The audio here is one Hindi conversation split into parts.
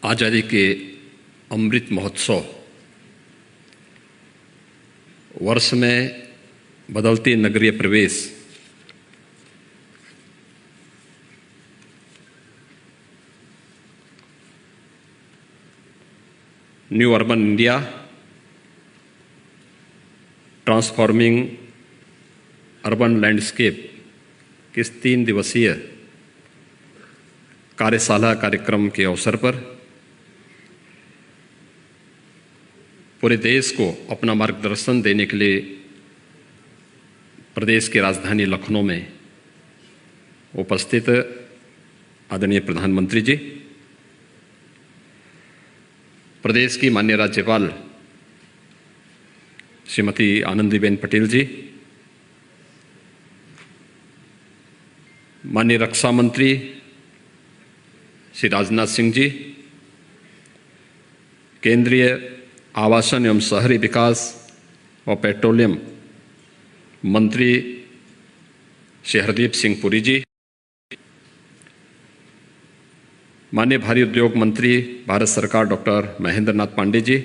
आज़ादी के अमृत महोत्सव वर्ष में बदलती नगरीय प्रवेश new urban India transforming urban landscape के इस 3 दिवसीय कार्यशाला कार्यक्रम के अवसर पर पूरे देश को अपना मार्गदर्शन देने के लिए प्रदेश की राजधानी लखनऊ में उपस्थित आदरणीय प्रधानमंत्री जी, प्रदेश की माननीय राज्यपाल श्रीमती आनंदीबेन पटेल जी, माननीय रक्षा मंत्री श्री राजनाथ सिंह जी, केंद्रीय आवासन एवं शहरी विकास और पेट्रोलियम मंत्री श्री हरदीप सिंह पुरी जी, माननीय भारी उद्योग मंत्री भारत सरकार डॉक्टर महेंद्र नाथ पांडे जी,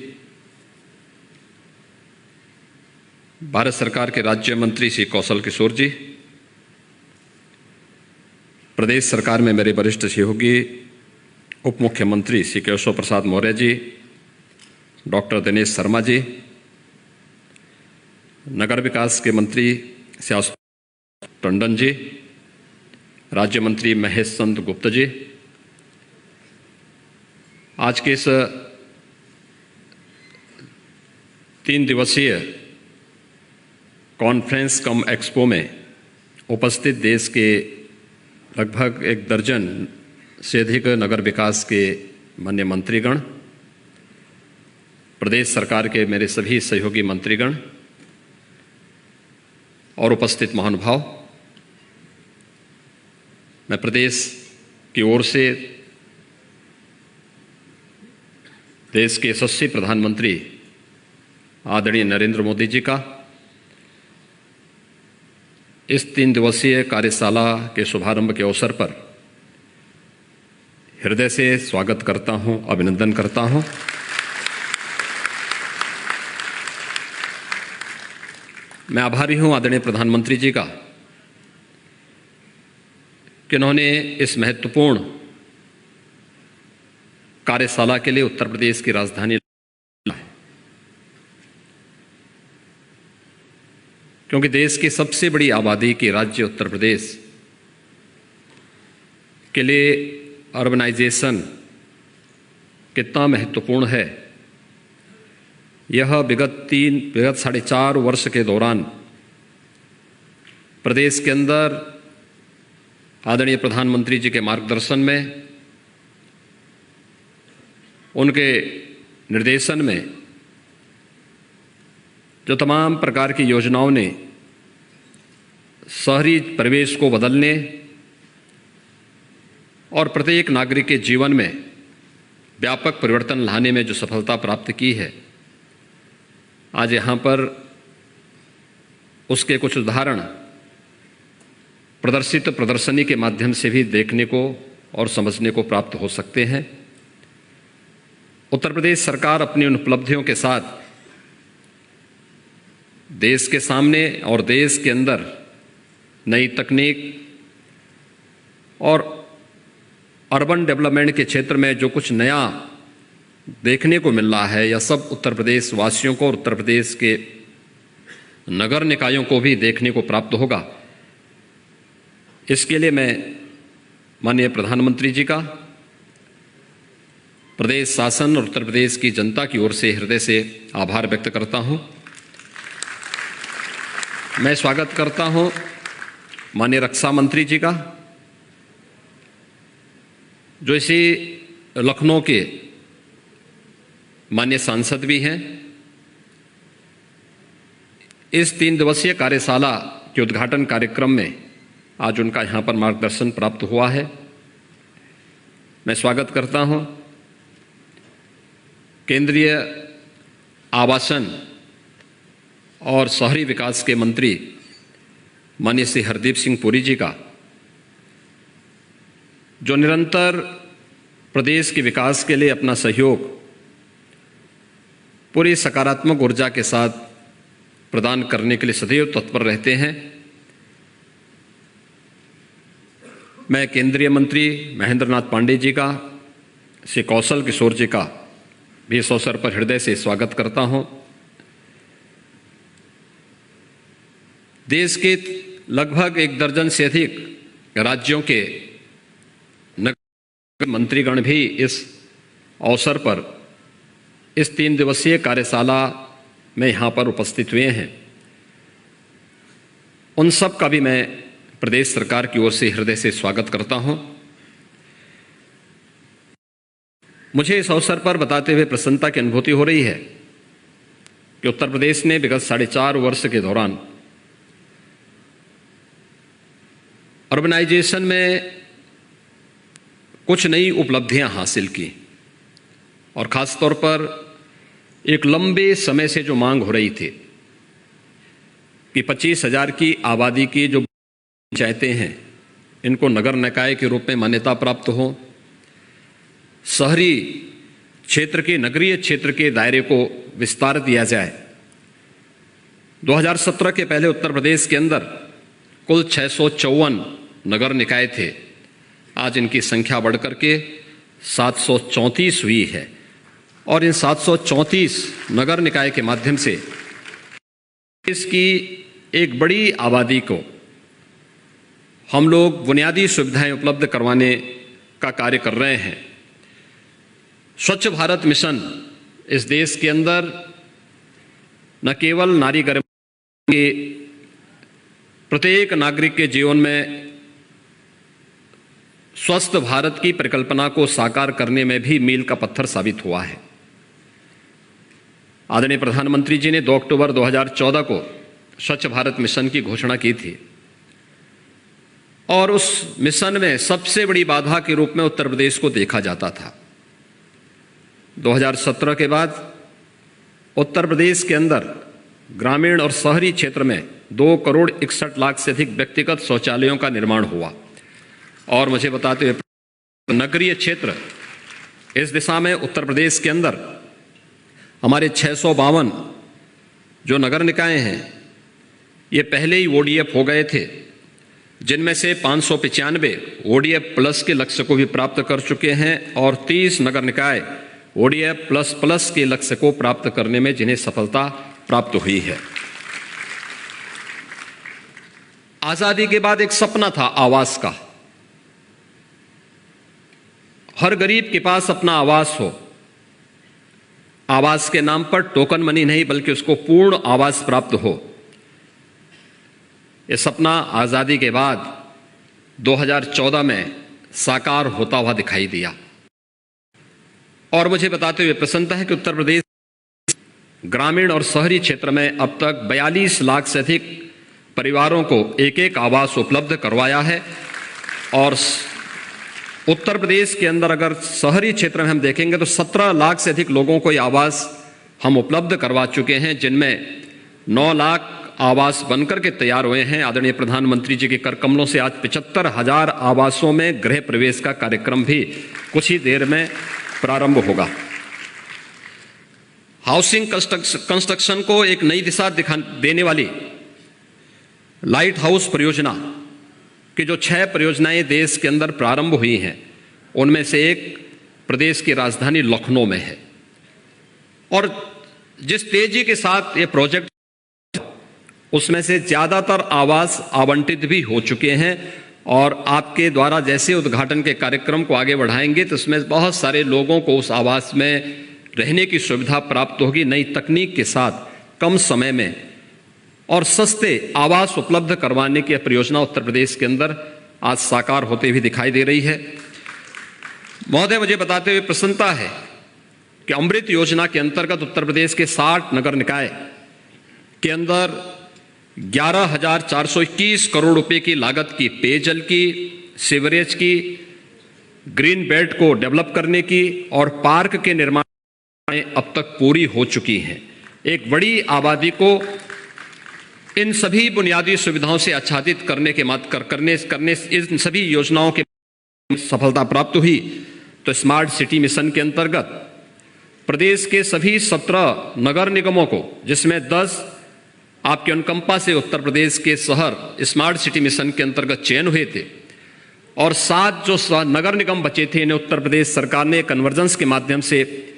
भारत सरकार के राज्य मंत्री श्री कौशल किशोर जी, प्रदेश सरकार में मेरे वरिष्ठ सहयोगी उप मुख्यमंत्री श्री केशव प्रसाद मौर्य जी, डॉक्टर दिनेश शर्मा जी, नगर विकास के मंत्री श्री आशुतोष टंडन जी, राज्य मंत्री महेश चंद्र गुप्ता जी, आज के इस 3 दिवसीय कॉन्फ्रेंस कम एक्सपो में उपस्थित देश के लगभग 1 दर्जन से अधिक नगर विकास के माननीय मंत्रीगण, प्रदेश सरकार के मेरे सभी सहयोगी मंत्रीगण और उपस्थित महानुभाव, मैं प्रदेश की ओर से देश के यशस्वी प्रधानमंत्री आदरणीय नरेंद्र मोदी जी का इस 3 दिवसीय कार्यशाला के शुभारंभ के अवसर पर हृदय से स्वागत करता हूं, अभिनंदन करता हूं। मैं आभारी हूं आदरणीय प्रधानमंत्री जी का कि उन्होंने इस महत्वपूर्ण कार्यशाला के लिए उत्तर प्रदेश की राजधानी, क्योंकि देश की सबसे बड़ी आबादी के राज्य उत्तर प्रदेश के लिए अर्बनाइजेशन कितना महत्वपूर्ण है, यह विगत 4.5 वर्ष के दौरान प्रदेश के अंदर आदरणीय प्रधानमंत्री जी के मार्गदर्शन में, उनके निर्देशन में जो तमाम प्रकार की योजनाओं ने शहरी परिवेश को बदलने और प्रत्येक नागरिक के जीवन में व्यापक परिवर्तन लाने में जो सफलता प्राप्त की है, आज यहाँ पर उसके कुछ उदाहरण प्रदर्शित प्रदर्शनी के माध्यम से भी देखने को और समझने को प्राप्त हो सकते हैं। उत्तर प्रदेश सरकार अपनी उन उपलब्धियों के साथ देश के सामने और देश के अंदर नई तकनीक और अर्बन डेवलपमेंट के क्षेत्र में जो कुछ नया देखने को मिल रहा है, यह सब उत्तर प्रदेश वासियों को और उत्तर प्रदेश के नगर निकायों को भी देखने को प्राप्त होगा। इसके लिए मैं माननीय प्रधानमंत्री जी का, प्रदेश शासन और उत्तर प्रदेश की जनता की ओर से हृदय से आभार व्यक्त करता हूं। मैं स्वागत करता हूं माननीय रक्षा मंत्री जी का, जो इसी लखनऊ के माननीय सांसद भी हैं। इस 3 दिवसीय कार्यशाला के उद्घाटन कार्यक्रम में आज उनका यहां पर मार्गदर्शन प्राप्त हुआ है। मैं स्वागत करता हूं केंद्रीय आवासन और शहरी विकास के मंत्री माननीय श्री हरदीप सिंह पुरी जी का, जो निरंतर प्रदेश के विकास के लिए अपना सहयोग पूरी सकारात्मक ऊर्जा के साथ प्रदान करने के लिए सदैव तत्पर रहते हैं। मैं केंद्रीय मंत्री महेंद्र नाथ पांडे जी का, श्री कौशल किशोर जी का भी इस अवसर पर हृदय से स्वागत करता हूं। देश के लगभग 1 दर्जन से अधिक राज्यों के नगर मंत्रीगण भी इस अवसर पर इस 3 दिवसीय कार्यशाला में यहाँ पर उपस्थित हुए हैं। उन सब का भी मैं प्रदेश सरकार की ओर से हृदय से स्वागत करता हूँ। मुझे इस अवसर पर बताते हुए प्रसन्नता की अनुभूति हो रही है कि उत्तर प्रदेश ने विगत 4.5 वर्ष के दौरान अर्बनाइजेशन में कुछ नई उपलब्धियां हासिल की और खासतौर पर एक लंबे समय से जो मांग हो रही थी कि 25,000 की आबादी की जो पंचायतें हैं इनको नगर निकाय के रूप में मान्यता प्राप्त हो, शहरी क्षेत्र के नगरीय क्षेत्र के दायरे को विस्तार दिया जाए। 2017 के पहले उत्तर प्रदेश के अंदर कुल 654 नगर निकाय थे। आज इनकी संख्या बढ़कर के 734 हुई है और इन 734 नगर निकाय के माध्यम से इसकी एक बड़ी आबादी को हम लोग बुनियादी सुविधाएं उपलब्ध करवाने का कार्य कर रहे हैं। स्वच्छ भारत मिशन इस देश के अंदर न केवल नारी गरिमा के प्रत्येक नागरिक के जीवन में स्वस्थ भारत की परिकल्पना को साकार करने में भी मील का पत्थर साबित हुआ है। आदरणीय प्रधानमंत्री जी ने 2 अक्टूबर 2014 को स्वच्छ भारत मिशन की घोषणा की थी और उस मिशन में सबसे बड़ी बाधा के रूप में उत्तर प्रदेश को देखा जाता था। 2017 के बाद उत्तर प्रदेश के अंदर ग्रामीण और शहरी क्षेत्र में 2,61,00,000 से अधिक व्यक्तिगत शौचालयों का निर्माण हुआ और मुझे बताते हुए नगरीय क्षेत्र इस दिशा में उत्तर प्रदेश के अंदर हमारे 652 जो नगर निकाय हैं ये पहले ही ODF हो गए थे, जिनमें से 595 ODF प्लस के लक्ष्य को भी प्राप्त कर चुके हैं और 30 नगर निकाय ODF प्लस प्लस के लक्ष्य को प्राप्त करने में जिन्हें सफलता प्राप्त हुई है। आजादी के बाद एक सपना था आवास का, हर गरीब के पास अपना आवास हो, आवास के नाम पर टोकन मनी नहीं बल्कि उसको पूर्ण आवास प्राप्त हो। यह सपना आजादी के बाद 2014 में साकार होता हुआ दिखाई दिया और मुझे बताते हुए प्रसन्नता है कि उत्तर प्रदेश ग्रामीण और शहरी क्षेत्र में अब तक 42 लाख से अधिक परिवारों को एक आवास उपलब्ध करवाया है और उत्तर प्रदेश के अंदर अगर शहरी क्षेत्र में हम देखेंगे तो 17 लाख से अधिक लोगों को ये आवास हम उपलब्ध करवा चुके हैं, जिनमें 9 लाख आवास बनकर के तैयार हुए हैं। आदरणीय प्रधानमंत्री जी के कर कमलों से आज 75,000 आवासों में गृह प्रवेश का कार्यक्रम भी कुछ ही देर में प्रारंभ होगा। हाउसिंग कंस्ट्रक्शन को एक नई दिशा देने वाली लाइट हाउस परियोजना कि जो 6 परियोजनाएं देश के अंदर प्रारंभ हुई हैं उनमें से एक प्रदेश की राजधानी लखनऊ में है और जिस तेजी के साथ ये प्रोजेक्ट उसमें से ज्यादातर आवास आवंटित भी हो चुके हैं और आपके द्वारा जैसे उद्घाटन के कार्यक्रम को आगे बढ़ाएंगे तो उसमें बहुत सारे लोगों को उस आवास में रहने की सुविधा प्राप्त होगी। नई तकनीक के साथ कम समय में और सस्ते आवास उपलब्ध करवाने की परियोजना उत्तर प्रदेश के अंदर आज साकार होते हुए दिखाई दे रही है। महोदय, मुझे बताते हुए प्रसन्नता है कि अमृत योजना के अंतर्गत उत्तर प्रदेश के 60 नगर निकाय के अंदर 11,421 करोड़ रुपए की लागत की पेयजल की, सीवरेज की, ग्रीन बेल्ट को डेवलप करने की और पार्क के निर्माण अब तक पूरी हो चुकी हैं। एक बड़ी आबादी को इन सभी बुनियादी सुविधाओं से आच्छादित करने इन सभी योजनाओं के सफलता प्राप्त हुई। तो स्मार्ट सिटी मिशन के अंतर्गत प्रदेश के सभी 17 नगर निगमों को, जिसमें 10 आपके अनुकंपा से उत्तर प्रदेश के शहर स्मार्ट सिटी मिशन के अंतर्गत चयन हुए थे, और 7 जो नगर निगम बचे थे इन्हें उत्तर प्रदेश सरकार ने कन्वर्जेंस के माध्यम से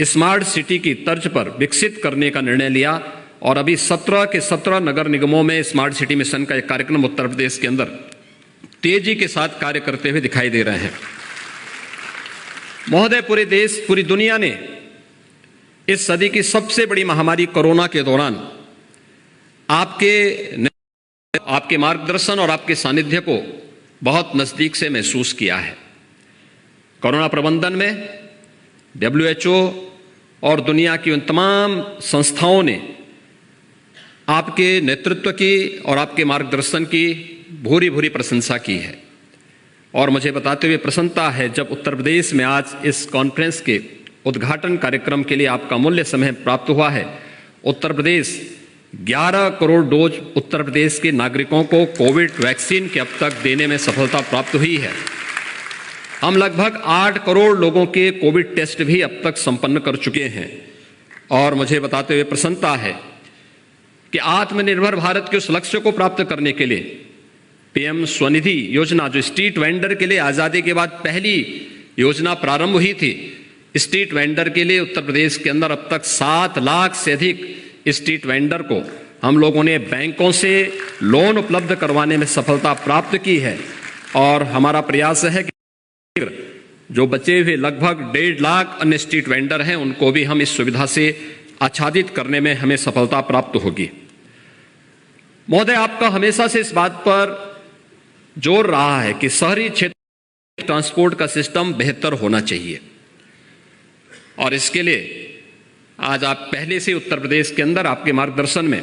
स्मार्ट सिटी की तर्ज पर विकसित करने का निर्णय लिया। और अभी 17 के 17 नगर निगमों में स्मार्ट सिटी मिशन का एक कार्यक्रम उत्तर प्रदेश के अंदर तेजी के साथ कार्य करते हुए दिखाई दे रहे हैं। महोदय, पूरे देश, पूरी दुनिया ने इस सदी की सबसे बड़ी महामारी कोरोना के दौरान आपके मार्गदर्शन और आपके सानिध्य को बहुत नजदीक से महसूस किया है। कोरोना प्रबंधन में WHO और दुनिया की उन तमाम संस्थाओं ने आपके नेतृत्व की और आपके मार्गदर्शन की भूरी भूरी प्रशंसा की है। और मुझे बताते हुए प्रसन्नता है जब उत्तर प्रदेश में आज इस कॉन्फ्रेंस के उद्घाटन कार्यक्रम के लिए आपका मूल्य समय प्राप्त हुआ है। उत्तर प्रदेश 11 करोड़ डोज उत्तर प्रदेश के नागरिकों को कोविड वैक्सीन के अब तक देने में सफलता प्राप्त हुई है। हम लगभग 8 करोड़ लोगों के कोविड टेस्ट भी अब तक संपन्न कर चुके हैं। और मुझे बताते हुए प्रसन्नता है कि आत्मनिर्भर भारत के उस लक्ष्य को प्राप्त करने के लिए PM स्वनिधि योजना, जो स्ट्रीट वेंडर के लिए आजादी के बाद पहली योजना प्रारंभ हुई थी, स्ट्रीट वेंडर के लिए उत्तर प्रदेश के अंदर अब तक 7 लाख से अधिक स्ट्रीट वेंडर को हम लोगों ने बैंकों से लोन उपलब्ध करवाने में सफलता प्राप्त की है। और हमारा प्रयास है कि जो बचे हुए लगभग 1.5 लाख अन्य स्ट्रीट वेंडर हैं उनको भी हम इस सुविधा से आच्छादित करने में हमें सफलता प्राप्त होगी। महोदय, आपका हमेशा से इस बात पर जोर रहा है कि शहरी क्षेत्र ट्रांसपोर्ट का सिस्टम बेहतर होना चाहिए, और इसके लिए आज आप पहले से उत्तर प्रदेश के अंदर आपके मार्गदर्शन में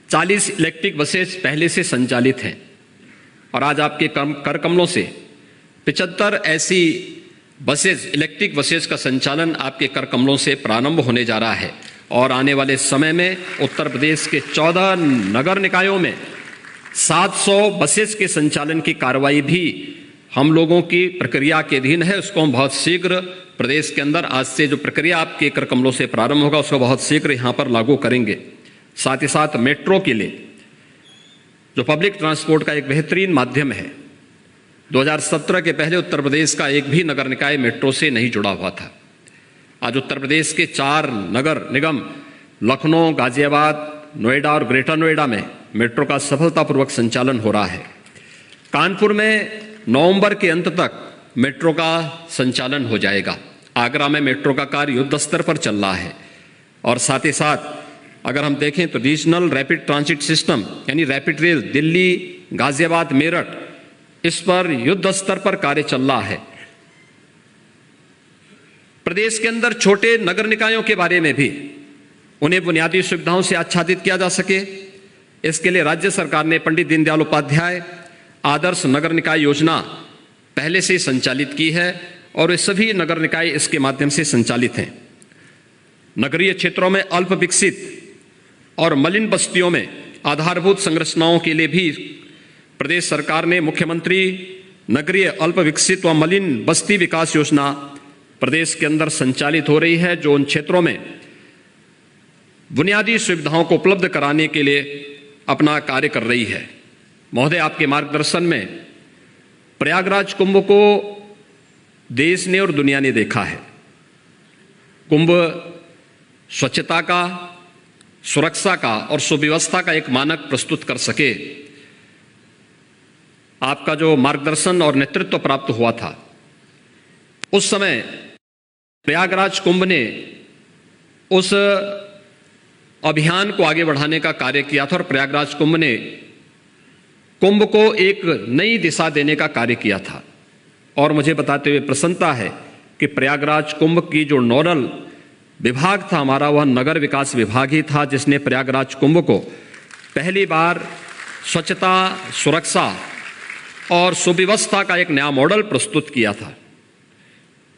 40 इलेक्ट्रिक बसेस पहले से संचालित हैं, और आज आपके कर कमलों से 75 ऐसी बसेस, इलेक्ट्रिक बसेस का संचालन आपके कर कमलों से प्रारंभ होने जा रहा है। और आने वाले समय में उत्तर प्रदेश के 14 नगर निकायों में 700 बसेस के संचालन की कार्रवाई भी हम लोगों की प्रक्रिया के अधीन है। उसको हम बहुत शीघ्र प्रदेश के अंदर, आज से जो प्रक्रिया आपके कर कमलों से प्रारंभ होगा उसको बहुत शीघ्र यहाँ पर लागू करेंगे। साथ ही साथ मेट्रो के लिए, जो पब्लिक ट्रांसपोर्ट का एक बेहतरीन माध्यम है, 2017 के पहले उत्तर प्रदेश का एक भी नगर निकाय मेट्रो से नहीं जुड़ा हुआ था। आज उत्तर प्रदेश के 4 नगर निगम लखनऊ, गाजियाबाद, नोएडा और ग्रेटर नोएडा में मेट्रो का सफलतापूर्वक संचालन हो रहा है। कानपुर में नवंबर के अंत तक मेट्रो का संचालन हो जाएगा। आगरा में मेट्रो का कार्य युद्ध स्तर पर चल रहा है। और साथ ही साथ अगर हम देखें तो रीजनल रैपिड ट्रांजिट सिस्टम यानी रैपिड रेल दिल्ली, गाजियाबाद, मेरठ, इस पर युद्ध स्तर पर कार्य चल रहा है। प्रदेश के अंदर छोटे नगर निकायों के बारे में भी उन्हें बुनियादी सुविधाओं से आच्छादित किया जा सके, इसके लिए राज्य सरकार ने पंडित दीनदयाल उपाध्याय आदर्श नगर निकाय योजना पहले से संचालित की है, और ये सभी नगर निकाय इसके माध्यम से संचालित हैं। नगरीय क्षेत्रों में अल्प विकसित और मलिन बस्तियों में आधारभूत संरचनाओं के लिए भी प्रदेश सरकार ने मुख्यमंत्री नगरीय अल्प विकसित व मलिन बस्ती विकास योजना प्रदेश के अंदर संचालित हो रही है, जो उन क्षेत्रों में बुनियादी सुविधाओं को उपलब्ध कराने के लिए अपना कार्य कर रही है। महोदय, आपके मार्गदर्शन में प्रयागराज कुंभ को देश ने और दुनिया ने देखा है। कुंभ स्वच्छता का, सुरक्षा का और सुव्यवस्था का एक मानक प्रस्तुत कर सके। आपका जो मार्गदर्शन और नेतृत्व प्राप्त हुआ था, उस समय प्रयागराज कुंभ ने उस अभियान को आगे बढ़ाने का कार्य किया था, और प्रयागराज कुंभ ने कुंभ को एक नई दिशा देने का कार्य किया था। और मुझे बताते हुए प्रसन्नता है कि प्रयागराज कुंभ की जो नोडल विभाग था हमारा, वह नगर विकास विभाग ही था, जिसने प्रयागराज कुंभ को पहली बार स्वच्छता, सुरक्षा और सुव्यवस्था का एक नया मॉडल प्रस्तुत किया था।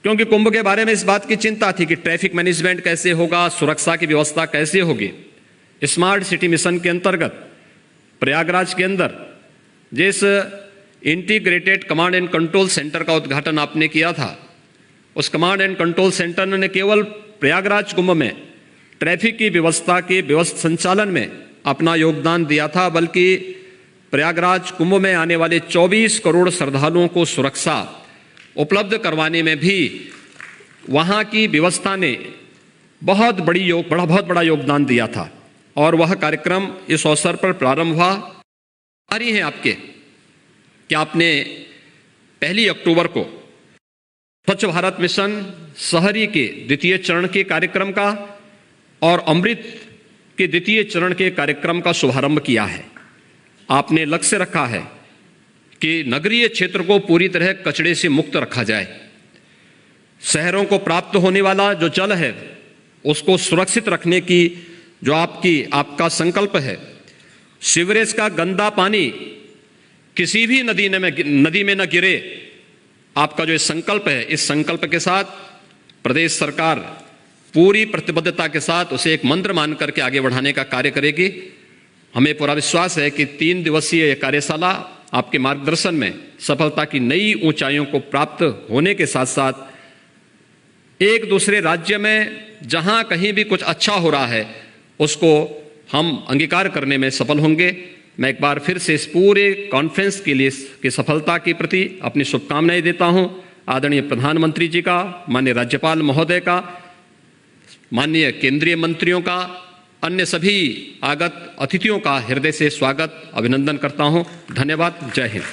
क्योंकि कुंभ के बारे में इस बात की चिंता थी कि ट्रैफिक मैनेजमेंट कैसे होगा, सुरक्षा की व्यवस्था कैसे होगी। स्मार्ट सिटी मिशन के अंतर्गत प्रयागराज के अंदर जिस integrated command and control centre का उद्घाटन आपने किया था, उस कमांड एंड कंट्रोल सेंटर ने केवल प्रयागराज कुंभ में ट्रैफिक की व्यवस्था के व्यवस्थित संचालन में अपना योगदान दिया था, बल्कि प्रयागराज कुंभ में आने वाले 24 करोड़ श्रद्धालुओं को सुरक्षा उपलब्ध करवाने में भी वहाँ की व्यवस्था ने बहुत बड़ा योगदान दिया था। और वह कार्यक्रम इस अवसर पर प्रारंभ हुआ। आ रही हैं आपके कि आपने 1 अक्टूबर को स्वच्छ भारत मिशन शहरी के द्वितीय चरण के कार्यक्रम का और अमृत के द्वितीय चरण के कार्यक्रम का शुभारंभ किया है। आपने लक्ष्य रखा है कि नगरीय क्षेत्र को पूरी तरह कचरे से मुक्त रखा जाए। शहरों को प्राप्त होने वाला जो जल है उसको सुरक्षित रखने की जो आपका संकल्प है। सीवरेज का गंदा पानी किसी भी नदी में न गिरे, आपका जो संकल्प है, इस संकल्प के साथ प्रदेश सरकार पूरी प्रतिबद्धता के साथ उसे एक मंत्र मान करके आगे बढ़ाने का कार्य करेगी। हमें पूरा विश्वास है कि 3 दिवसीय कार्यशाला आपके मार्गदर्शन में सफलता की नई ऊंचाइयों को प्राप्त होने के साथ साथ एक दूसरे राज्य में जहां कहीं भी कुछ अच्छा हो रहा है उसको हम अंगीकार करने में सफल होंगे। मैं एक बार फिर से इस पूरे कॉन्फ्रेंस के लिए की सफलता के प्रति अपनी शुभकामनाएं देता हूं। आदरणीय प्रधानमंत्री जी का, माननीय राज्यपाल महोदय का, माननीय केंद्रीय मंत्रियों का, अन्य सभी आगत अतिथियों का हृदय से स्वागत अभिनंदन करता हूं। धन्यवाद। जय हिंद।